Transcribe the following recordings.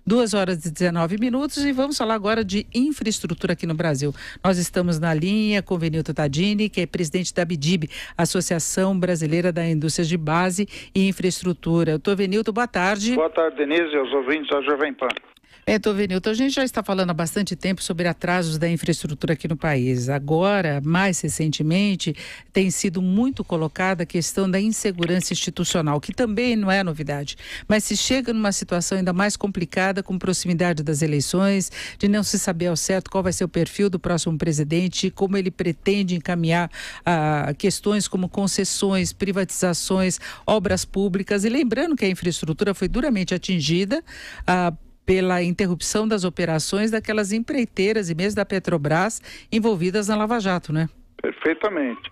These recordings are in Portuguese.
2h19 e vamos falar agora de infraestrutura aqui no Brasil. Nós estamos na linha com o Venilton Tadini, que é presidente da ABDIB, Associação Brasileira da Indústria de Base e Infraestrutura. Doutor Venilton, boa tarde. Boa tarde, Denise, aos ouvintes da Jovem Pan. Doutor Venilton, a gente já está falando há bastante tempo sobre atrasos da infraestrutura aqui no país. Agora, mais recentemente, tem sido muito colocada a questão da insegurança institucional, que também não é novidade, mas se chega numa situação ainda mais complicada com proximidade das eleições, de não se saber ao certo qual vai ser o perfil do próximo presidente, como ele pretende encaminhar questões como concessões, privatizações, obras públicas. E lembrando que a infraestrutura foi duramente atingida pela interrupção das operações daquelas empreiteiras e mesmo da Petrobras envolvidas na Lava Jato, né? Perfeitamente.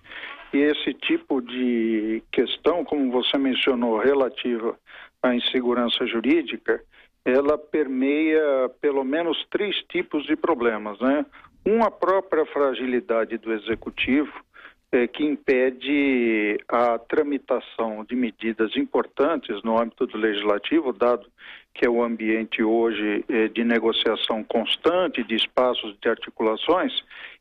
E esse tipo de questão, como você mencionou, relativa à insegurança jurídica, ela permeia pelo menos 3 tipos de problemas, né? A própria fragilidade do executivo, que impede a tramitação de medidas importantes no âmbito do legislativo, dado que é o ambiente hoje de negociação constante, de espaços de articulações,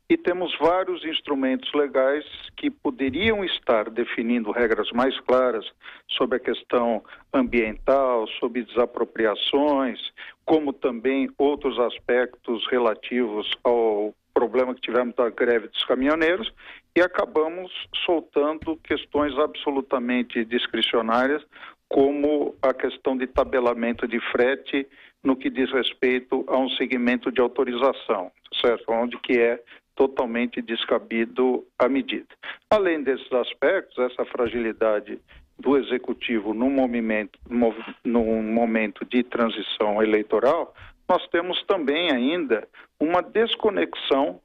e temos vários instrumentos legais que poderiam estar definindo regras mais claras sobre a questão ambiental, sobre desapropriações, como também outros aspectos relativos ao problema que tivemos da greve dos caminhoneiros, e acabamos soltando questões absolutamente discricionárias, como a questão de tabelamento de frete no que diz respeito a um segmento de autorização, certo? Onde que é totalmente descabido a medida. Além desses aspectos, essa fragilidade do executivo num momento de transição eleitoral, nós temos também ainda uma desconexão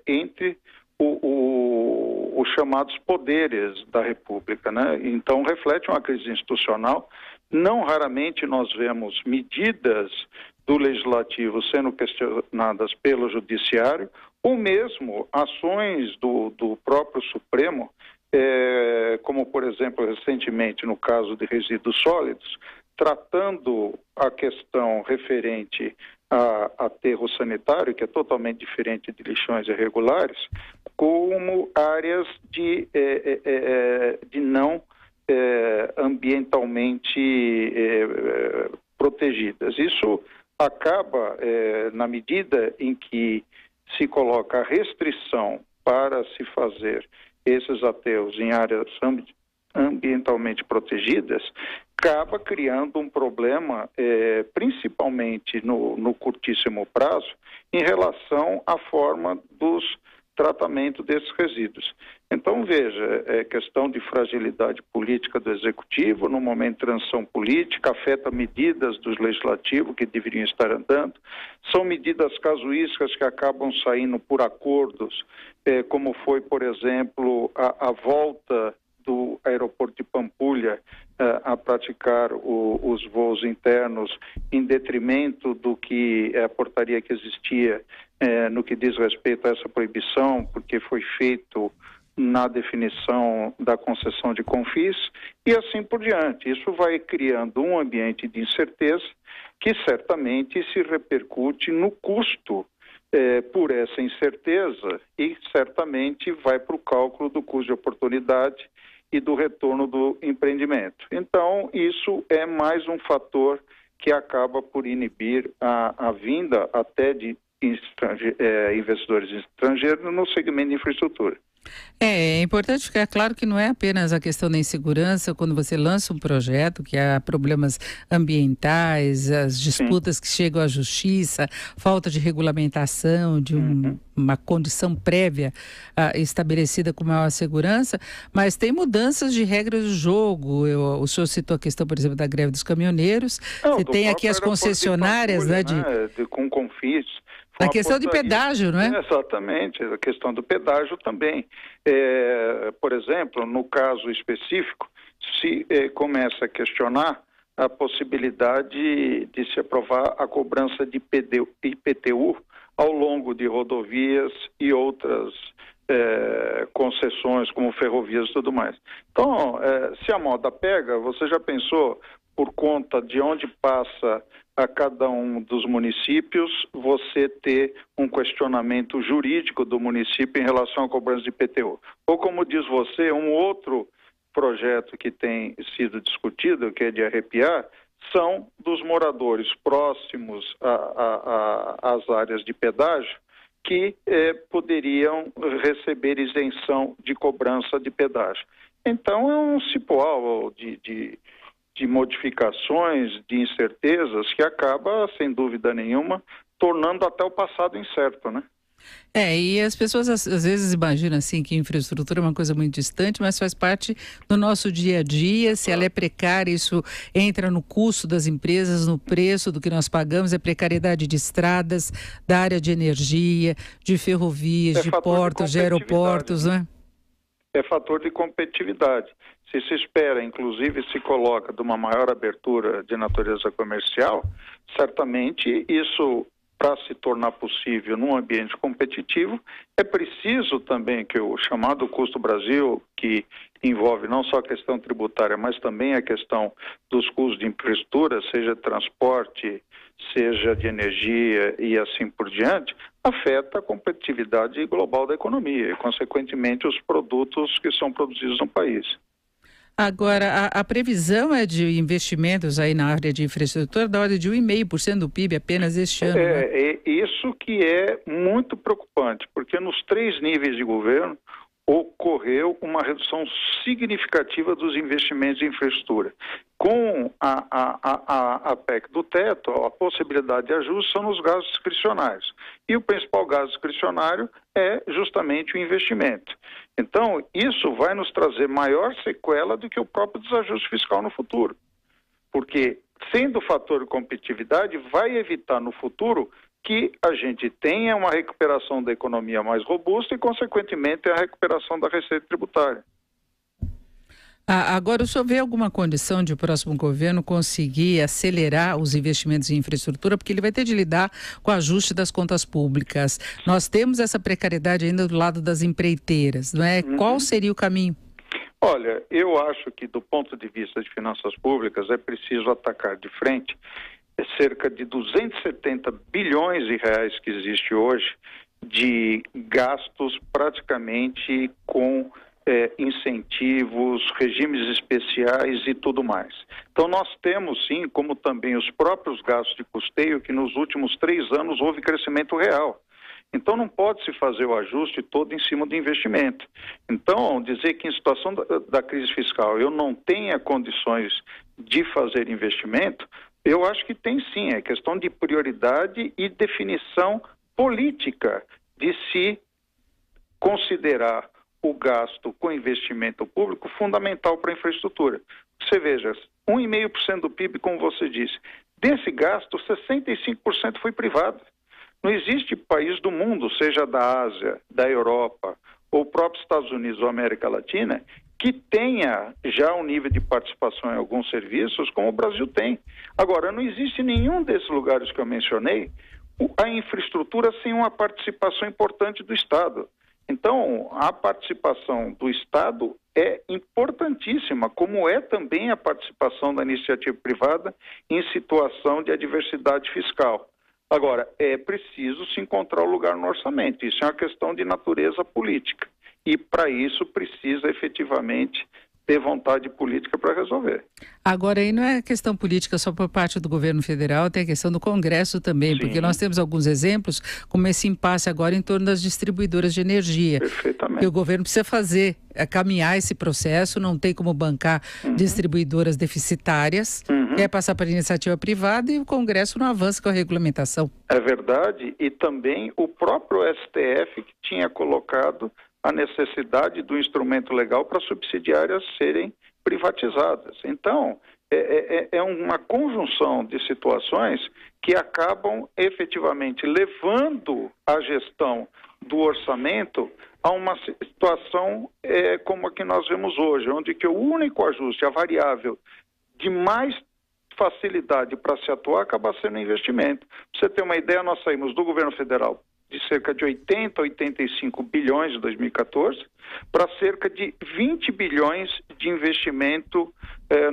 entre os chamados poderes da República, né? Então, reflete uma crise institucional. Não raramente nós vemos medidas do Legislativo sendo questionadas pelo Judiciário, ou mesmo ações do próprio Supremo, como, por exemplo, recentemente no caso de resíduos sólidos, tratando a questão referente a aterro sanitário, que é totalmente diferente de lixões irregulares, como áreas de não ambientalmente protegidas. Isso acaba, na medida em que se coloca a restrição para se fazer esses aterros em áreas ambientalmente protegidas, acaba criando um problema, principalmente no curtíssimo prazo, em relação à forma dos tratamento desses resíduos. Então, veja, questão de fragilidade política do Executivo, no momento de transição política, afeta medidas do Legislativo que deveriam estar andando, são medidas casuísticas que acabam saindo por acordos, como foi, por exemplo, a volta do aeroporto de Pampulha a praticar os voos internos em detrimento do que a portaria que existia no que diz respeito a essa proibição, porque foi feito na definição da concessão de confis e assim por diante. Isso vai criando um ambiente de incerteza que certamente se repercute no custo por essa incerteza e certamente vai para o cálculo do custo de oportunidade e do retorno do empreendimento. Então, isso é mais um fator que acaba por inibir a vinda até de investidores estrangeiros no segmento de infraestrutura. É importante ficar claro que não é apenas a questão da insegurança quando você lança um projeto, que há problemas ambientais, as disputas que chegam à justiça, falta de regulamentação, de uma condição prévia estabelecida com maior segurança, mas tem mudanças de regras do jogo. O senhor citou a questão, por exemplo, da greve dos caminhoneiros, você tem aqui as concessionárias, com confis. A questão de pedágio, não é? Exatamente, a questão do pedágio também. Por exemplo, no caso específico, se começa a questionar a possibilidade de se aprovar a cobrança de IPTU ao longo de rodovias e outras concessões, como ferrovias e tudo mais. Então, se a moda pega, você já pensou, por conta de onde passa a cada um dos municípios você ter um questionamento jurídico do município em relação à cobrança de IPTU. Ou, como diz você, um outro projeto que tem sido discutido, que é de arrepiar, são dos moradores próximos às áreas de pedágio que poderiam receber isenção de cobrança de pedágio. Então, é um cipoal de modificações, de incertezas, que acaba, sem dúvida nenhuma, tornando até o passado incerto, né? E as pessoas às vezes imaginam assim que infraestrutura é uma coisa muito distante, mas faz parte do nosso dia a dia. Se ela é precária, isso entra no custo das empresas, no preço do que nós pagamos, é precariedade de estradas, da área de energia, de ferrovias, de portos, de aeroportos, né? É fator de competitividade. Se espera, inclusive se coloca de uma maior abertura de natureza comercial, certamente isso, para se tornar possível num ambiente competitivo, é preciso também que o chamado custo Brasil, que envolve não só a questão tributária, mas também a questão dos custos de infraestrutura, seja de transporte, seja de energia e assim por diante, afeta a competitividade global da economia e, consequentemente, os produtos que são produzidos no país. Agora, a previsão é de investimentos aí na área de infraestrutura da ordem de 1,5% do PIB apenas este ano. É isso que é muito preocupante, porque nos 3 níveis de governo ocorreu uma redução significativa dos investimentos em infraestrutura. Com a PEC do teto, a possibilidade de ajuste são nos gastos discricionários. E o principal gasto discricionário é justamente o investimento. Então, isso vai nos trazer maior sequela do que o próprio desajuste fiscal no futuro. Porque, sendo fator de competitividade, vai evitar no futuro que a gente tenha uma recuperação da economia mais robusta e, consequentemente, a recuperação da receita tributária. Agora, o senhor vê alguma condição de o próximo governo conseguir acelerar os investimentos em infraestrutura, porque ele vai ter de lidar com o ajuste das contas públicas. Nós temos essa precariedade ainda do lado das empreiteiras, não é? Qual seria o caminho? Olha, eu acho que do ponto de vista de finanças públicas é preciso atacar de frente cerca de 270 bilhões de reais que existe hoje de gastos praticamente com incentivos, regimes especiais e tudo mais. Então nós temos sim, como também os próprios gastos de custeio, que nos últimos 3 anos houve crescimento real. Então não pode se fazer o ajuste todo em cima do investimento. Então, dizer que em situação da crise fiscal eu não tenha condições de fazer investimento, eu acho que tem sim, é questão de prioridade e definição política de se considerar o gasto com investimento público fundamental para a infraestrutura. Você veja, 1,5% do PIB, como você disse, desse gasto, 65% foi privado. Não existe país do mundo, seja da Ásia, da Europa, ou próprios Estados Unidos ou América Latina, que tenha já um nível de participação em alguns serviços como o Brasil tem. Agora, não existe nenhum desses lugares que eu mencionei a infraestrutura sem uma participação importante do Estado. Então, a participação do Estado é importantíssima, como é também a participação da iniciativa privada em situação de adversidade fiscal. Agora, é preciso se encontrar o lugar no orçamento. Isso é uma questão de natureza política. E, para isso, precisa efetivamente ter vontade política para resolver. Agora, aí não é questão política só por parte do governo federal, tem a questão do Congresso também, sim, porque nós temos alguns exemplos, como esse impasse agora em torno das distribuidoras de energia. Perfeitamente. Que o governo precisa fazer, caminhar esse processo, não tem como bancar distribuidoras deficitárias, quer passar para a iniciativa privada e o Congresso não avança com a regulamentação. É verdade, e também o próprio STF que tinha colocado a necessidade do instrumento legal para subsidiárias serem privatizadas. Então, é uma conjunção de situações que acabam efetivamente levando a gestão do orçamento a uma situação como a que nós vemos hoje, onde que o único ajuste, a variável de mais facilidade para se atuar, acaba sendo investimento. Para você ter uma ideia, nós saímos do governo federal de cerca de 80 a 85 bilhões em 2014 para cerca de 20 bilhões de investimento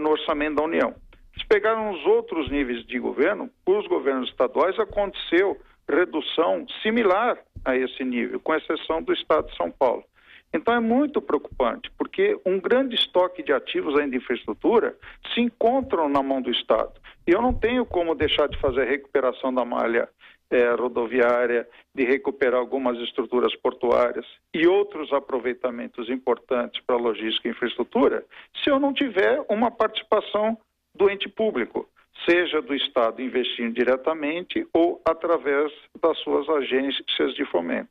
no orçamento da União. Se pegar nos outros níveis de governo, os governos estaduais aconteceu redução similar a esse nível, com exceção do estado de São Paulo. Então é muito preocupante, porque um grande estoque de ativos ainda de infraestrutura se encontram na mão do Estado. E eu não tenho como deixar de fazer a recuperação da malha rodoviária, de recuperar algumas estruturas portuárias e outros aproveitamentos importantes para a logística e infraestrutura, se eu não tiver uma participação do ente público, seja do Estado investindo diretamente ou através das suas agências de fomento.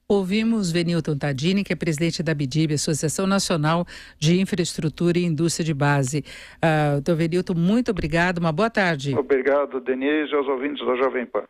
Ouvimos Venilton Tadini, que é presidente da ABIDIB, Associação Nacional de Infraestrutura e Indústria de Base. Doutor Venilton, muito obrigado, uma boa tarde. Obrigado, Denise, e aos ouvintes da Jovem Pan.